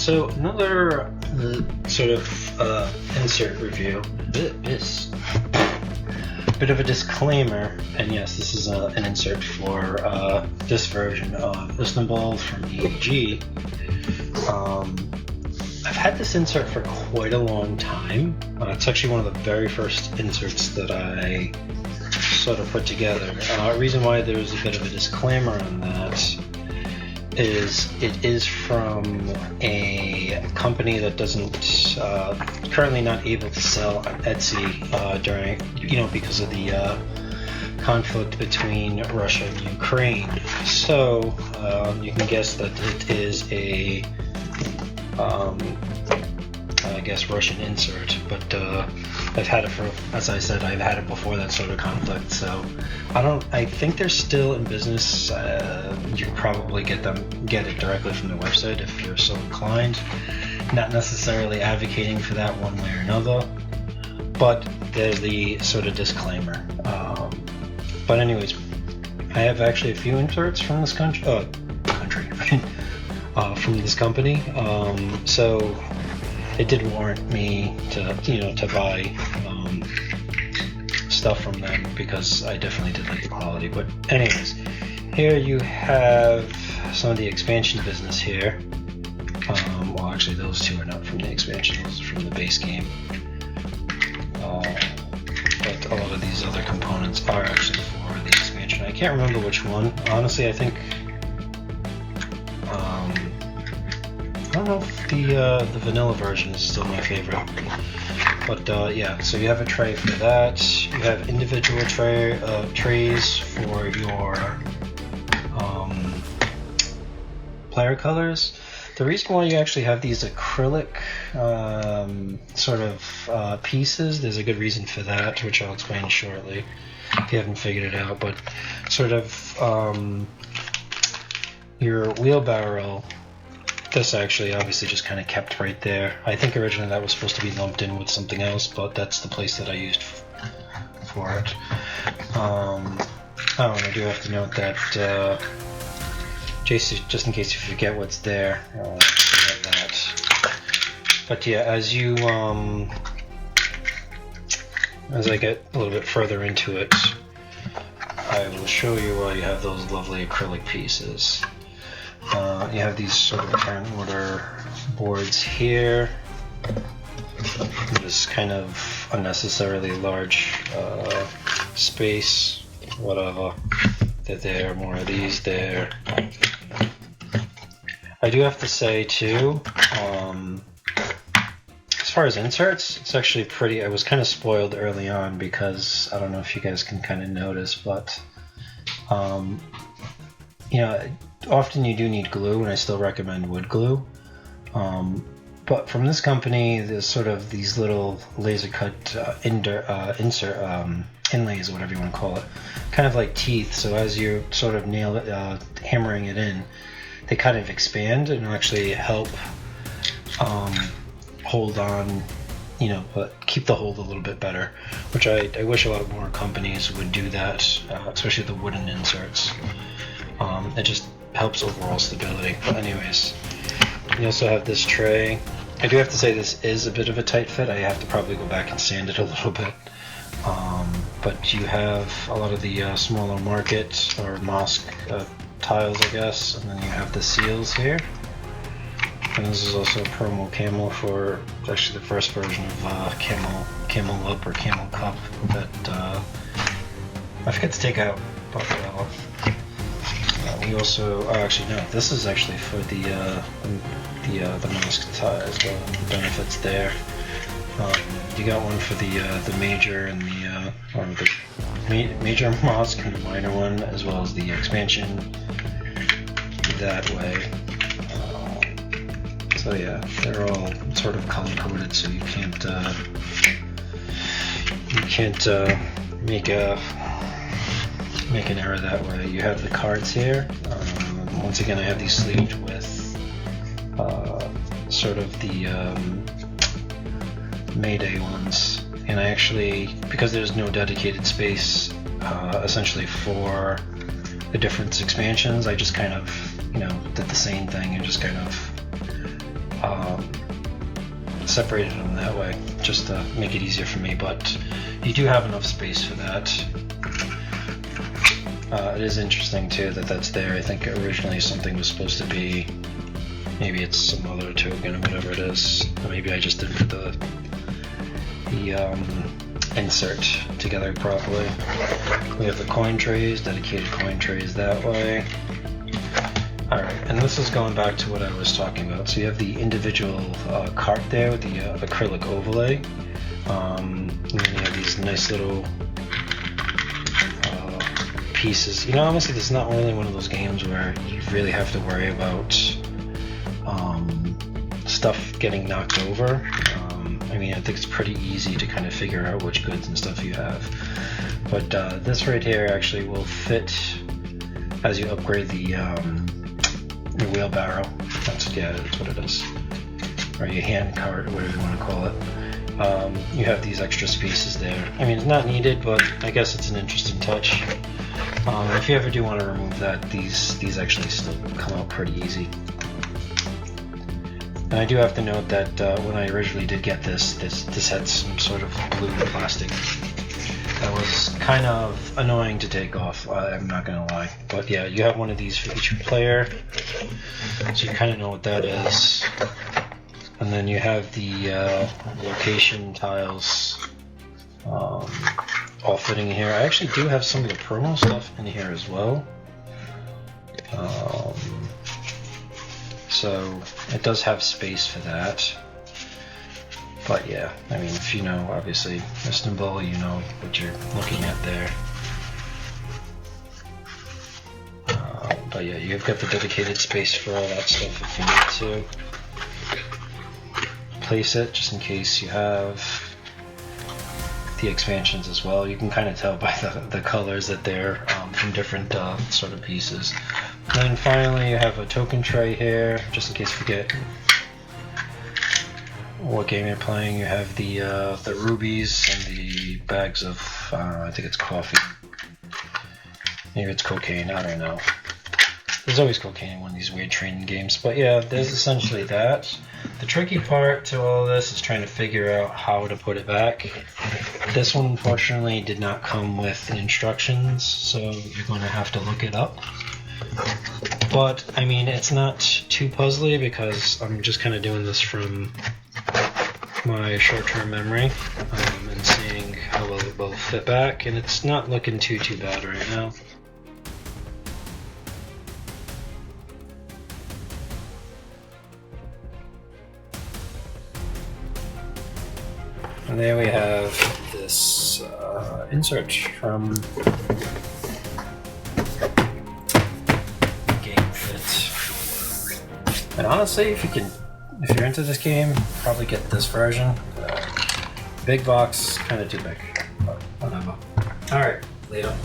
So another sort of insert review. This bit of a disclaimer, and yes, this is an insert for this version of Istanbul from EAG. I've had this insert for quite a long time. It's actually one of the very first inserts that I sort of put together. Reason why there's a bit of a disclaimer on that is it is from a company that doesn't currently not able to sell on Etsy during because of the conflict between Russia and Ukraine. So you can guess that it is a I guess Russian insert, but I've had it for, as I said, I've had it before that sort of conflict, so I think they're still in business. You can probably get it directly from the website if you're so inclined. Not necessarily advocating for that one way or another, but there's the sort of disclaimer. But anyways, I have actually a few inserts from this from this company, so it did warrant me to buy stuff from them because I definitely did like the quality. But anyways, here you have some of the expansion business here. Well, actually, those two are not from the expansion; those are from the base game. But a lot of these other components are actually for the expansion. I can't remember which one. Honestly, I think. I don't know if the vanilla version is still my favorite, but yeah. So you have a tray for that. You have individual trays for your player colors. The reason why you actually have these acrylic sort of pieces, there's a good reason for that, which I'll explain shortly if you haven't figured it out. But sort of your wheelbarrow. This actually obviously just kind of kept right there. I think originally that was supposed to be lumped in with something else, but that's the place that I used for it. I do have to note that just in case you forget what's there, have that. But yeah, as I get a little bit further into it, I will show you why you have those lovely acrylic pieces. You have these sort of turn order boards here. This kind of unnecessarily large space, whatever. There are more of these there. I do have to say too, as far as inserts, it's actually pretty. I was kind of spoiled early on because I don't know if you guys can kind of notice, but often you do need glue, and I still recommend wood glue. But from this company, there's sort of these little laser cut inlays, or whatever you want to call it, kind of like teeth. So as you sort of hammering it in, they kind of expand and actually help hold on, but keep the hold a little bit better. Which I wish a lot more companies would do that, especially the wooden inserts. It just helps overall stability. But anyways, you also have this tray. I do have to say this is a bit of a tight fit. I have to probably go back and sand it a little bit. But you have a lot of the smaller market or mosque tiles, I guess, and then you have the seals here. And this is also a promo camel for actually the first version of camel up or camel cup that I forget to take out. But we also, actually no, this is actually for the mosque tiles, the benefits there. You got one for the major and the major mosque and the minor one, as well as the expansion that way. So yeah, they're all sort of color coded, so you can't make an error that way. You have the cards here. Once again, I have these sleeved with sort of the Mayday ones, and I actually, because there's no dedicated space essentially for the different expansions, I just kind of did the same thing and just kind of separated them that way, just to make it easier for me, but you do have enough space for that. It is interesting too that that's there. I think originally something was supposed to be, maybe it's some other token or whatever it is. Or maybe I just didn't put the insert together properly. We have the coin trays, dedicated coin trays that way. Alright, and this is going back to what I was talking about. So you have the individual cart there with the acrylic overlay. And then you have these nice little pieces. You know, honestly, this is not really one of those games where you really have to worry about stuff getting knocked over. I mean, I think it's pretty easy to kind of figure out which goods and stuff you have. But this right here actually will fit as you upgrade the your wheelbarrow. That's what it is. Or your hand cart, or whatever you want to call it. You have these extra spaces there. I mean, it's not needed, but I guess it's an interesting touch. If you ever do want to remove that, these actually still come out pretty easy. And I do have to note that when I originally did get this had some sort of blue plastic that was kind of annoying to take off, I'm not going to lie. But yeah, you have one of these for each player, so you kind of know what that is. And then you have the location tiles all fitting in here. I actually do have some of the promo stuff in here as well. So it does have space for that. But yeah, I mean, if you know, obviously, Istanbul, you know what you're looking at there. But yeah, you've got the dedicated space for all that stuff if you need to. Place it, just in case you have the expansions as well. You can kind of tell by the colors that they're from different sort of pieces. And then finally you have a token tray here, just in case you forget what game you're playing. You have the rubies and the bags of, I think it's coffee. Maybe it's cocaine, I don't know. There's always cocaine in one of these weird training games. But yeah, there's essentially that. The tricky part to all this is trying to figure out how to put it back. This one unfortunately did not come with instructions, so you're going to have to look it up. But I mean, it's not too puzzly because I'm just kind of doing this from my short-term memory and seeing how well it will fit back, and it's not looking too bad right now. And there we have this insert from Gamefit. And honestly, if you're into this game, probably get this version. Big box, kind of too big, but whatever. All right, later.